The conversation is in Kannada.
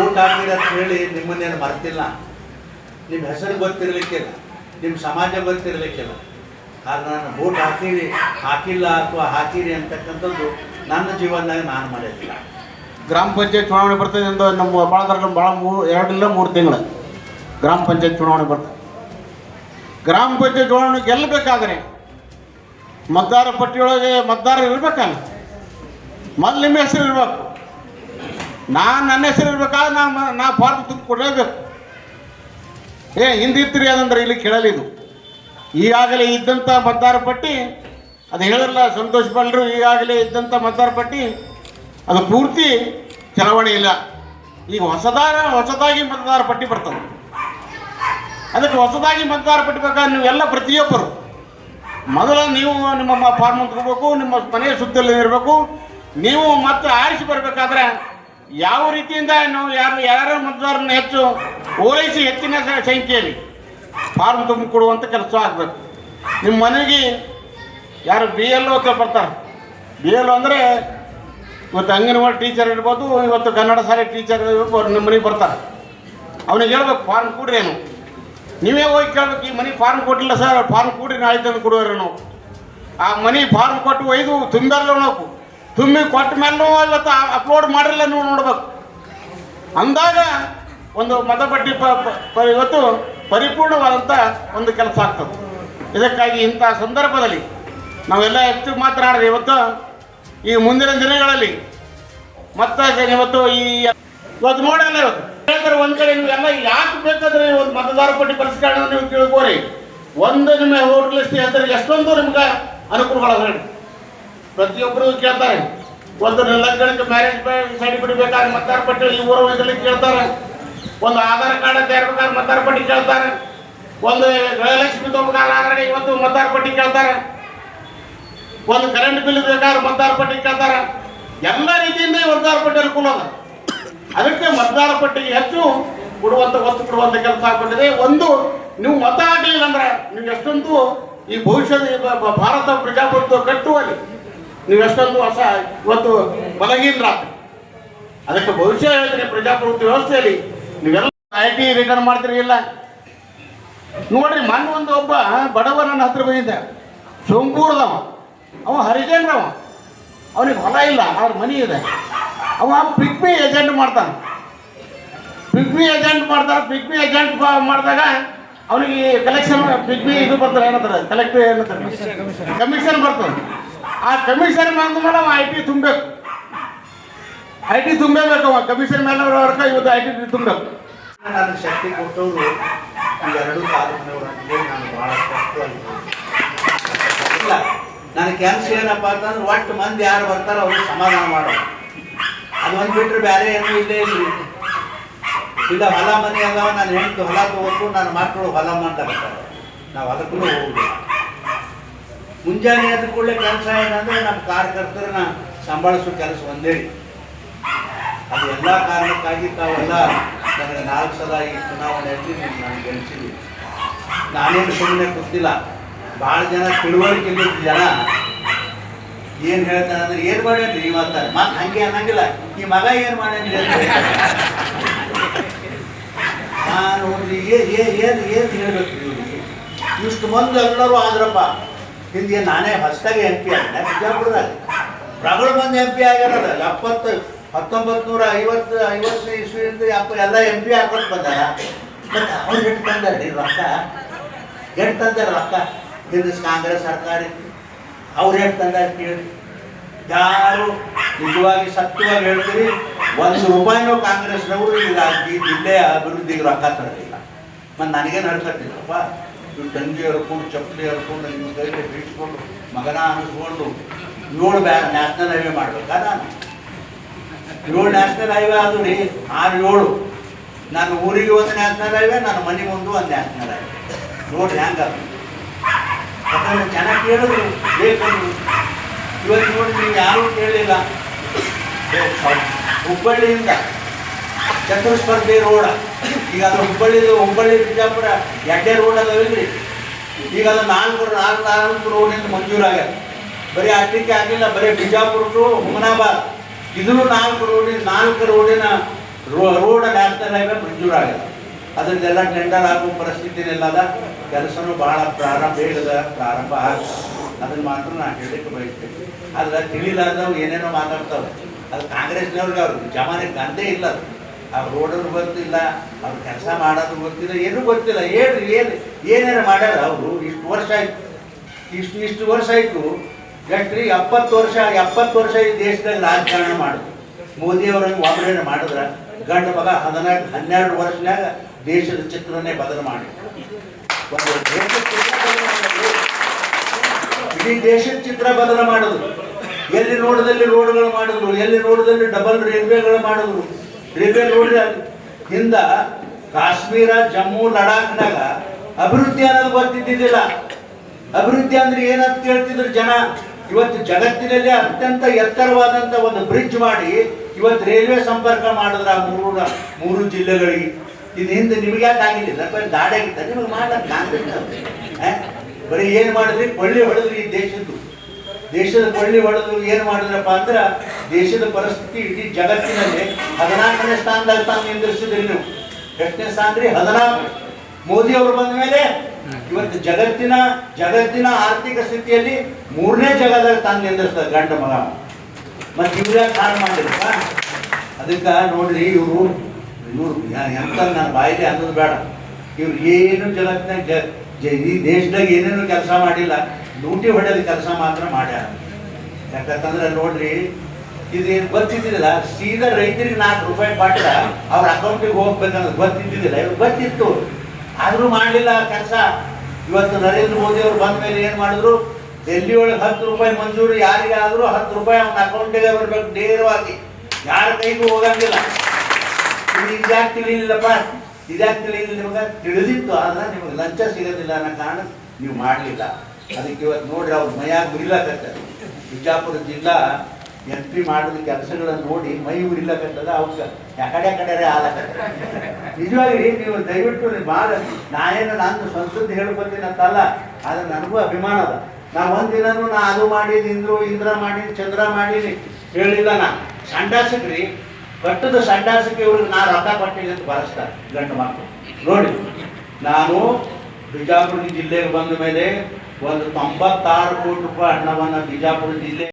ಊಟ ಹಾಕಿರಿ ಅಂತ ಹೇಳಿ ನಿಮ್ಮನ್ನೇನು ಮರ್ತಿಲ್ಲ. ನಿಮ್ಮ ಹೆಸರು ಗೊತ್ತಿರಲಿಕ್ಕಿಲ್ಲ, ನಿಮ್ಮ ಸಮಾಜ ಗೊತ್ತಿರಲಿಕ್ಕಿಲ್ಲ. ಆದ್ರೆ ನಾನು ವೋಟ್ ಹಾಕಿಲ್ಲ ಅಥವಾ ಹಾಕಿರಿ ಅಂತಕ್ಕಂಥದ್ದು ನನ್ನ ಜೀವನದಾಗ ನಾನು ಮಾಡಿದ್ದಿಲ್ಲ. ಗ್ರಾಮ ಪಂಚಾಯತ್ ಚುನಾವಣೆ ಬರ್ತದೆ ಎಂದು ನಮ್ಮ ಭಾಳದ್ರಲ್ಲಿ ಭಾಳ 2-3 ತಿಂಗಳು ಗ್ರಾಮ ಪಂಚಾಯತ್ ಚುನಾವಣೆ ಬರ್ತದೆ. ಗ್ರಾಮ ಪಂಚಾಯತ್ ಚುನಾವಣೆ ಗೆಲ್ಲಬೇಕಾದ್ರೆ ಮತದಾರ ಪಟ್ಟಿಯೊಳಗೆ ಮತದಾರರು ಇರಬೇಕಲ್ಲ. ಮೊದಲು ನಿಮ್ಮ ಹೆಸರು ಇರಬೇಕು. ನನ್ನ ಹೆಸರು ಇರಬೇಕಾದ್ರೆ ನಾ ಫಾರ್ಮ್ ತುಂಬ ಕೊಡಲೇಬೇಕು. ಹಿಂದಿತ್ರಿ ಅದಂದ್ರೆ ಇಲ್ಲಿ ಕೇಳಲಿದು. ಈಗಾಗಲೇ ಇದ್ದಂಥ ಮತದಾರ ಪಟ್ಟಿ ಅದು ಹೇಳಿರಲ್ಲ ಸಂತೋಷ್ ಬಲ್ರು, ಈಗಾಗಲೇ ಇದ್ದಂಥ ಮತದಾರ ಪಟ್ಟಿ ಅದು ಪೂರ್ತಿ ಚಲಾವಣೆ ಇಲ್ಲ. ಈಗ ಹೊಸದಾಗಿ ಮತದಾರ ಪಟ್ಟಿ ಬರ್ತದೆ. ಅದಕ್ಕೆ ಹೊಸದಾಗಿ ಮತದಾರ ಪಟ್ಟಿ ಬೇಕಾದ್ರೆ ನೀವೆಲ್ಲ ಪ್ರತಿಯೊಬ್ಬರು ಮೊದಲು ನೀವು ನಿಮ್ಮ ಫಾರ್ಮ್ ತಗೋಬೇಕು, ನಿಮ್ಮ ಮನೆಯ ಸುತ್ತಲೇ ಇರಬೇಕು. ನೀವು ಮತ್ತೆ ಆರಿಸಿ ಬರಬೇಕಾದ್ರೆ ಯಾವ ರೀತಿಯಿಂದ ನಾವು ಯಾರ ಮತದಾರರನ್ನ ಹೆಚ್ಚು ಓಲೈಸಿ ಹೆಚ್ಚಿನ ಸಂಖ್ಯೆಯಲ್ಲಿ ಫಾರ್ಮ್ ತುಂಬಿಕೊಡುವಂಥ ಕೆಲಸ ಆಗಬೇಕು. ನಿಮ್ಮ ಮನೆಗೆ ಯಾರು BLO ಅಂತ ಬರ್ತಾರೆ. BLO ಅಂದರೆ ಇವತ್ತು ಅಂಗನವಾಡಿ ಟೀಚರ್ ಇರ್ಬೋದು, ಇವತ್ತು ಕನ್ನಡ ಶಾಲೆ ಟೀಚರ್ ಇರ್ಬೋದು, ನಿಮ್ಮ ಮನೆಗೆ ಬರ್ತಾರೆ. ಅವನಿಗೆ ಹೇಳ್ಬೇಕು ಫಾರ್ಮ್ ಕೊಡ್ರಿ ಏನು. ನೀವೇ ಹೋಗಿ ಕೇಳ್ಬೇಕು, ಈ ಮನೆ ಫಾರ್ಮ್ ಕೊಟ್ಟಿಲ್ಲ ಸರ್, ಫಾರ್ಮ್ ಕೊಡ್ರಿ ನಾಳೆ ತಂದು ಕೊಡುವವ್ರೆ ನಾವು. ಆ ಮನೆ ಫಾರ್ಮ್ ಕೊಟ್ಟು ಒಯ್ದು ತುಂಬಲ್ಲ ನಾವು. ತುಂಬಿ ಕೊಟ್ಟ ಮೇಲೂ ಇವತ್ತು ಅಪ್ಲೋಡ್ ಮಾಡಿರಲ್ಲ ನೀವು ನೋಡ್ಬೇಕು. ಅಂದಾಗ ಒಂದು ಮತಪಟ್ಟಿ ಇವತ್ತು ಪರಿಪೂರ್ಣವಾದಂಥ ಒಂದು ಕೆಲಸ ಆಗ್ತದೆ. ಇದಕ್ಕಾಗಿ ಇಂಥ ಸಂದರ್ಭದಲ್ಲಿ ನಾವೆಲ್ಲ ಹೆಚ್ಚು ಮಾತನಾಡಿದೆ. ಇವತ್ತು ಈ ಮುಂದಿನ ದಿನಗಳಲ್ಲಿ ಮತ್ತೆ ಇವತ್ತು ನೋಡಲ್ಲ. ಇವತ್ತು ಹೇಳ್ತಾರೆ ಒಂದು ಕಡೆ ನೀವೆಲ್ಲ ಯಾಕೆ ಬೇಕಾದ್ರೆ ಒಂದು ಮತದಾರ ಪಟ್ಟಿ ಪರಿಷ್ಕರಣೆ ನೀವು ತಿಳ್ಕೋರಿ. ಒಂದು ನಿಮ್ಮ ವೋಟ್ ಲಿಸ್ಟ್ ಹೇಳ್ತಾರೆ, ಎಷ್ಟೊಂದು ನಿಮ್ಗೆ ಅನುಕೂಲಗಳು ಹೇಳಿ ಪ್ರತಿಯೊಬ್ಬರು ಕೇಳ್ತಾರೆ. ಒಂದು ಲಗ್ನಕ್ಕೆ ಮ್ಯಾರೇಜ್ ಸರ್ಟಿಫಿಕೇಟ್ ಬೇಕಾದ್ರೆ ಮತದಾರ ಪಟ್ಟಿ ಈ ಊರು ಇದರಲ್ಲಿ ಕೇಳ್ತಾರೆ. ಒಂದು ಆಧಾರ್ ಕಾರ್ಡ್ ತಯಾರಬೇಕಾದ್ರೆ ಮತದಾರ ಪಟ್ಟಿ ಕೇಳ್ತಾರೆ. ಒಂದು ಗೃಹಲಕ್ಷ್ಮಿ ತಗೋಬೇಕಾದ್ರೆ ಇವತ್ತು ಮತದಾರ ಪಟ್ಟಿ ಕೇಳ್ತಾರೆ. ಒಂದು ಕರೆಂಟ್ ಬಿಲ್ ಬೇಕಾದ್ರೆ ಮತದಾರ ಪಟ್ಟಿ ಕೇಳ್ತಾರೆ. ಎಲ್ಲ ರೀತಿಯಿಂದ ಮತದಾರ ಪಟ್ಟಿ ಅನುಕೂಲ ಅದ. ಅದಕ್ಕೆ ಮತದಾರ ಪಟ್ಟಿಗೆ ಹೆಚ್ಚು ಒತ್ತು ಕೊಡುವಂಥ ಕೆಲಸ ಆಗ್ಬಿಟ್ಟಿದೆ. ಒಂದು ನೀವು ಮತ ಹಾಕಲಿಲ್ಲ ಅಂದ್ರೆ ನೀವು ಎಷ್ಟೊಂದು ಈ ಭವಿಷ್ಯದ ಭಾರತ ಪ್ರಜಾಪ್ರಭುತ್ವ ಕಟ್ಟುವಲ್ಲಿ ನೀವು ಎಷ್ಟೊಂದು ಇವತ್ತು ಬಲಗೀನರ. ಅದಕ್ಕೆ ಭವಿಷ್ಯ ಹೇಳ್ತೀನಿ, ಪ್ರಜಾಪ್ರಭುತ್ವ ವ್ಯವಸ್ಥೆಯಲ್ಲಿ ನೀವೆಲ್ಲ IT ರಿಟರ್ನ್ ಮಾಡ್ತೀರಿ ಇಲ್ಲ ನೋಡ್ರಿ. ಮೊನ್ನೆ ಒಬ್ಬ ಬಡವ ನನ್ನ ಹತ್ರ ಬಂದಿದ್ದ, ಸೋಂಪೂರದವ, ಅವ ಹರಿಜನ್ರವ, ಅವನಿಗೆ ಹೊಲ ಇಲ್ಲ, ಅವ್ರ ಮನೆ ಇದೆ. ಅವ ಪಿಗ್ಮಿ ಏಜೆಂಟ್ ಮಾಡ್ತಾನೆ. ಪಿಗ್ಮಿ ಏಜೆಂಟ್ ಮಾಡಿದಾಗ ಅವನಿಗೆ ಕಲೆಕ್ಷನ್ ಪಿಗ್ಮಿ ಇದು ಬರ್ತಾರೆ, ಏನಂತಾರೆ ಕಲೆಕ್ಟಿವ್ ಏನಂತಾರೆ ಕಮಿಷನ್ ಬರ್ತದೆ. ಆ ಕಮಿಷನ್ ಬಂದ ಮೇಲೆ ಅವ IT ತುಂಬಬೇಕು. IT ತುಂಬಬೇಕು. ಅವ ಕಮಿಷನ್ ಮೇಲೆ ವರ್ಗ ಇವತ್ತು IT ತುಂಬಬೇಕು. ನನಗೆ ಶಕ್ತಿ ಕೊಟ್ಟವರು ಈ 2 ತಾಲೂಕಿನವರಂತೆ ನಾನು ಭಾಳ ಇಲ್ಲ. ನನ್ನ ಕೆಲಸ ಏನಪ್ಪ ಅಂತಂದ್ರೆ ಒಟ್ಟು ಮಂದಿ ಯಾರು ಬರ್ತಾರೋ ಅವ್ರಿಗೆ ಸಮಾಧಾನ ಮಾಡೋದು. ಅದು ಒಂದು ಬಿಟ್ಟರೆ ಬೇರೆ ಏನೂ ಇಲ್ಲೇ ಇಲ್ಲ. ಹೊಲ ಮನೆ ಅಲ್ಲ, ನಾನು ಹೆಂಡತಿ ಹೊಲ ತಗೋಬೇಕು, ನನ್ನ ಮಕ್ಕಳು ಹೊಲ ಮಾಡ್ತಾ ಬರ್ತಾರೆ. ನಾವು ಹೊಲಕ್ಕೂ ಹೋಗುದು. ಮುಂಜಾನೆ ಎದ್ದ ಕೂಡಲೇ ಕೆಲಸ ಏನಂದರೆ ನಮ್ಮ ಕಾರ್ಯಕರ್ತರನ್ನ ಸಂಭಾಳಿಸೋ ಕೆಲಸ ಒಂದೇ. ಅದು ಎಲ್ಲ ಕಾರಣಕ್ಕಾಗಿ ತಾವೆಲ್ಲ ನನಗೆ 4 ಸಲ ಈ ಚುನಾವಣೆಯಲ್ಲಿ ನಾನು ಗೆಲ್ಲಿಸಿದ್ವಿ. ನಾನೇನು ಸುಮ್ಮನೆ ಗೊತ್ತಿಲ್ಲ. ಭಾಳ ಜನ ತಿಳುವಳಿಕೆ ಇಲ್ಲಿದ್ದ ಜನ ಏನು ಹೇಳ್ತಾನೆ ಅಂದ್ರೆ ಏನು ಮಾಡೇನ್ರಿ ಈ ಮಾತಾಡ ಮತ್ತೆ ಹಂಗೆ ಅನ್ನಂಗಿಲ್ಲ. ಈ ಮಗ ಏನು ಮಾಡೇನ್ರಿ ಅಂತ ನಾನು ಏನು ಹೇಳ್ಬೇಕು ಇವ್ರಿಗೆ. ಇಷ್ಟು ಮಂದಿ ಎಲ್ಲರೂ ಆದ್ರಪ್ಪ. ಹಿಂದೆ ನಾನೇ ಹೊಸದಾಗಿ MP ಆಗಿದ್ದೆ ಬಿಜಾಪುರದಾಗ. ಪ್ರಬಲ ಮಂದಿ MP ಆಗ್ಯಾರಲ್ಲ. 1950 ಇಸ್ವಿಯಿಂದ ಎಲ್ಲ MP ಹಾಕೊಂಡು ಬಂದಾರ. ಮತ್ತು ಅವ್ರು ಎಷ್ಟು ತಂದಾರ್ರಿ ರೊಕ್ಕ, ಎಷ್ಟು ತಂದಾರ ರೊಕ್ಕ. ಹಿಂದೆ ಕಾಂಗ್ರೆಸ್ ಸರ್ಕಾರ ಇತ್ತು, ಅವ್ರು ಎಷ್ಟು ತಂದಾರ ಕೇಳಿ. ಯಾರು ನಿಜವಾಗಿ ಸತ್ಯವಾಗಿ ಹೇಳ್ತೀರಿ, 1 ರೂಪಾಯಿನೂ ಕಾಂಗ್ರೆಸ್ನವರು ಈಗ ಈ ಜಿಲ್ಲೆಯ ಅಭಿವೃದ್ಧಿಗೆ ರೊಕ್ಕ ತರಲಿಲ್ಲ. ಮತ್ತು ನನಗೇನು ಹೇಳ್ಕೊಟ್ಟಿಲ್ಲಪ್ಪ. ಇವ್ರು ತಂಗಿ ಹರ್ಕೊಂಡು ಚಪ್ಪಲಿ ಹರ್ಕೊಂಡು ನಿಮ್ಮ ಕೈಗೆ ಬೀಟ್ಕೊಂಡು ಮಗನ ಅನಿಸ್ಕೊಂಡು 7 ನ್ಯಾಷನಲ್ ಹೈವೇ ಮಾಡ್ಬೇಕಾ. ನಾನು 7 ನ್ಯಾಷನಲ್ ಹೈವೇ ಅದು ರೀ. 6-7 ನನ್ನ ಊರಿಗೆ ಒಂದು ನ್ಯಾಷನಲ್ ಹೈವೇ, ನನ್ನ ಮನೆ ಮುಂದೆ ಒಂದು ನ್ಯಾಷನಲ್ ಹೈವೇ. ನೋಡ್ರಿ ಹ್ಯಾಂಗ. ಯಾಕಂದ್ರೆ ಚೆನ್ನಾಗಿ ಕೇಳಿದ್ರು ಬೇಕಂದ್ರು. ಇವತ್ತು ನೋಡಿ ನೀವು ಯಾರೂ ಕೇಳಲಿಲ್ಲ. ಹುಬ್ಬಳ್ಳಿಯಿಂದ ಚತುರ್ಸ್ಪರ್ಧಿ ರೋಡ, ಈಗ ಅದು ಹುಬ್ಬಳ್ಳಿ ಬಿಜಾಪುರ 2 ರೋಡ್ ಅದಾವಿಲ್ರಿ. ಈಗ ಅದು 4 ರೋಡಿಂದ ಮಂಜೂರಾಗ್ಯದ. ಬರೀ ಅಡ್ಡಿಕ್ಕೆ ಆಗಿಲ್ಲ, ಬರೀ ಬಿಜಾಪುರ ಟು ಹುಮನಾಬಾದ್ ಇದೂ 4 ರೋಡಿನ ರೋಡ್ ನ್ಯಾಷನಲ್ ಹೈವೇ ಮಂಜೂರಾಗಿದೆ. ಅದರದ್ದೆಲ್ಲ ಟೆಂಡರ್ ಆಗೋ ಪರಿಸ್ಥಿತಿನೆಲ್ಲದ ಕೆಲಸನೂ ಭಾಳ ಬೇಗದ ಪ್ರಾರಂಭ ಆಗುತ್ತೆ. ಅದನ್ನು ಮಾತ್ರ ನಾನು ಹೇಳಲಿಕ್ಕೆ ಬಯಸ್ತೇನೆ. ಆದ್ರೆ ತಿಳಿಲಾರ್ದವು ಏನೇನೋ ಮಾತಾಡ್ತಾವೆ. ಅದು ಕಾಂಗ್ರೆಸ್ನವ್ರಿಗೆ ಅವ್ರಿಗೆ ಜಮಾನೆ ಗಂಧೆ ಇಲ್ಲ. ಅದು ಆ ರೋಡವ್ರು ಗೊತ್ತಿಲ್ಲ, ಅವ್ರು ಕೆಲಸ ಮಾಡೋದು ಗೊತ್ತಿಲ್ಲ, ಏನೂ ಗೊತ್ತಿಲ್ಲ. ಏನೇನು ಮಾಡ್ಯಾರ ಅವರು? ಇಷ್ಟು ವರ್ಷ ಆಯ್ತು, ಇಷ್ಟು ವರ್ಷ ಆಯಿತು. ಎಷ್ಟು 70 ವರ್ಷ ಈ ದೇಶದಾಗ ರಾಜಕಾರಣ ಮಾಡಿದ್ರು. ಮೋದಿಯವ್ರಂಗೆ ಒಬ್ಬರೇನು ಮಾಡಿದ್ರೆ ಗಂಡು ಮಗ 12 ವರ್ಷನಾಗ ದೇಶದ ಚಿತ್ರನೇ ಬದಲು ಮಾಡಿ ಒಂದು ಇಡೀ ದೇಶದ ಚಿತ್ರ ಬದಲು ಮಾಡಿದ್ರು. ಎಲ್ಲಿ ನೋಡದಲ್ಲಿ ರೋಡ್ಗಳು ಮಾಡಿದ್ರು, ಎಲ್ಲಿ ನೋಡದಲ್ಲಿ ಡಬಲ್ ರೈಲ್ವೆಗಳು ಮಾಡಿದ್ರು. ರೈಲ್ವೆ ರೋಡ್ ಹಿಂದ ಕಾಶ್ಮೀರ, ಜಮ್ಮು, ಲಡಾಖ್ನಾಗ ಅಭಿವೃದ್ಧಿ ಅನ್ನೋದು ಗೊತ್ತಿದ್ದಿದ್ದಿಲ್ಲ. ಅಭಿವೃದ್ಧಿ ಅಂದ್ರೆ ಏನಂತ ಕೇಳ್ತಿದ್ರು ಜನ. ಇವತ್ತು ಜಗತ್ತಿನಲ್ಲಿ ಅತ್ಯಂತ ಎತ್ತರವಾದಂಥ ಒಂದು ಬ್ರಿಡ್ಜ್ ಮಾಡಿ ಇವತ್ತು ರೈಲ್ವೆ ಸಂಪರ್ಕ ಮಾಡಿದ್ರೆ ಆ ಮೂರು ಜಿಲ್ಲೆಗಳಿಗೆ. ಇದು ಹಿಂದೆ ನಿಮ್ಗೆ ಯಾಕೆ ಆಗಿಲ್ಲ? ದಾಡಾಗಿತ್ತ ನಿಮಗೆ ಮಾಡಕ್ಕೆ ಬರೀ ಏನು ಮಾಡಿದ್ರಿ? ಕೊಳ್ಳಿ ಹೊಡೆದ್ರಿ. ಈ ದೇಶದ ಕೊಳ್ಳಿ ಹೊಡೆದು ಏನು ಮಾಡಿದ್ರಪ್ಪ ಅಂದ್ರೆ ದೇಶದ ಪರಿಸ್ಥಿತಿ ಇಡೀ ಜಗತ್ತಿನಲ್ಲಿ 14ನೇ ಸ್ಥಾನದಾಗ ತಾನು ನಿಂದಿರಿಸಿದ್ರಿ ನೀವು. ಎಷ್ಟನೇ ಸ್ಥಾನ ರೀ? 14. ಮೋದಿ ಅವರು ಬಂದ ಮೇಲೆ ಇವತ್ತು ಜಗತ್ತಿನ ಆರ್ಥಿಕ ಸ್ಥಿತಿಯಲ್ಲಿ 3ನೇ ಜಾಗದಾಗ ತಾನು ನಿಂದಿರ್ತಾರೆ ಗಂಡ ಮಗ. ಮತ್ತೆ ಇವ್ರ ಕಾರಣ ಮಾಡಿರಪ್ಪ. ಅದಕ್ಕೆ ನೋಡ್ರಿ, ಇವರು ಎಂತ ನನ್ನ ಬಾಯಿಲೆ ಅನ್ನೋದು ಬೇಡ. ಇವ್ರು ಏನು ಜಗತ್ತಿನಾಗ ಈ ದೇಶದಾಗ ಏನೇನು ಕೆಲಸ ಮಾಡಿಲ್ಲ, ಲೂಟಿ ಹೊಡೆಯೋದು ಕೆಲಸ ಮಾತ್ರ ಮಾಡ್ಯಾರ. ಯಾಕಂತಂದ್ರೆ ನೋಡ್ರಿ, ಇದೇನು ಗೊತ್ತಿದ್ದಿಲ್ಲ. ಸೀದಾ ರೈತರಿಗೆ 4 ರೂಪಾಯಿ ಕೊಟ್ಟ ಅವ್ರ ಅಕೌಂಟಿಗೆ ಹೋಗ್ಬೇಕನ್ನೋದು ಗೊತ್ತಿದ್ದಿಲ್ಲ. ಇವ್ರು ಗೊತ್ತಿತ್ತು, ಆದರೂ ಮಾಡಲಿಲ್ಲ ಕೆಲಸ. ಇವತ್ತು ನರೇಂದ್ರ ಮೋದಿ ಅವರು ಬಂದ ಮೇಲೆ ಏನು ಮಾಡಿದ್ರು? ಡೆಲ್ಲಿ ಒಳಗೆ 10 ರೂಪಾಯಿ ಮಂಜೂರು ಯಾರಿಗಾದರೂ 10 ರೂಪಾಯಿ ಅವನ ಅಕೌಂಟಿಗೆ ಬರ್ಬೇಕು ನೇರವಾಗಿ, ಯಾರ ಕೈಗೂ ಹೋಗಂಗಿಲ್ಲ. ಇದ್ಯಾಕೆ ತಿಳಿಲಿಲ್ಲಪ್ಪ? ಇದ್ಯಾಕೆ ತಿಳಿಲಿಲ್ಲ ನಿಮಗೆ? ತಿಳಿದಿತ್ತು, ಆದ್ರೆ ನಿಮಗೆ ಲಂಚ ಸಿಗೋದಿಲ್ಲ ಅನ್ನೋ ಕಾರಣ ನೀವು ಮಾಡಲಿಲ್ಲ. ಅದಕ್ಕೆ ಇವತ್ತು ನೋಡ್ರಿ ಅವ್ರ ಮೈಯಾಗ ಉರಿಲಾಕತ್ತ. ಬಿಜಾಪುರ ಜಿಲ್ಲಾ MP ಮಾಡಿದ ಕೆಲಸಗಳನ್ನು ನೋಡಿ ಮೈ ಉರಿಲಾಕತ್ತದ. ಅವ್ಕ ಯಾಕಡೆ ಆಲಕತ್ತ. ನಿಜವಾಗಿ ನೀವು ದಯವಿಟ್ಟು ಭಾಳ ನಾನೇನು ನಾನು ಸಂಸ್ಕೃತಿ ಹೇಳ್ಕೊತೀನಿ ಅಂತಲ್ಲ, ಆದ್ರೆ ನನಗೂ ಅಭಿಮಾನ ಅದ. ನಾ ಒಂದಿನೂ ನಾ ಅದು ಮಾಡೀನಿ, ಇಂದ್ರ ಮಾಡೀನಿ, ಚಂದ್ರ ಮಾಡೀನಿ ಹೇಳಿಲ್ಲ. ನಾ ಸಂಡಾಸಕ್ರಿ ಕಟ್ಟದ ಸಂಡಾಸಕ್ಕೆ ಇವ್ರಿಗೆ ನಾ ರೊಕ್ಕ ಕೊಟ್ಟಿಲ್ಲ ಅಂತ ಬರೆಸ್ತಾರೆ ಗಂಡು ಮಕ್ಕಳು. ನೋಡಿ, ನಾನು ಬಿಜಾಪುರ ಜಿಲ್ಲೆಗೆ ಬಂದ ಮೇಲೆ ಒಂದು 96 ಕೋಟಿ ರೂಪಾಯಿ ಹಣವನ್ನು ಬಿಜಾಪುರ ಜಿಲ್ಲೆ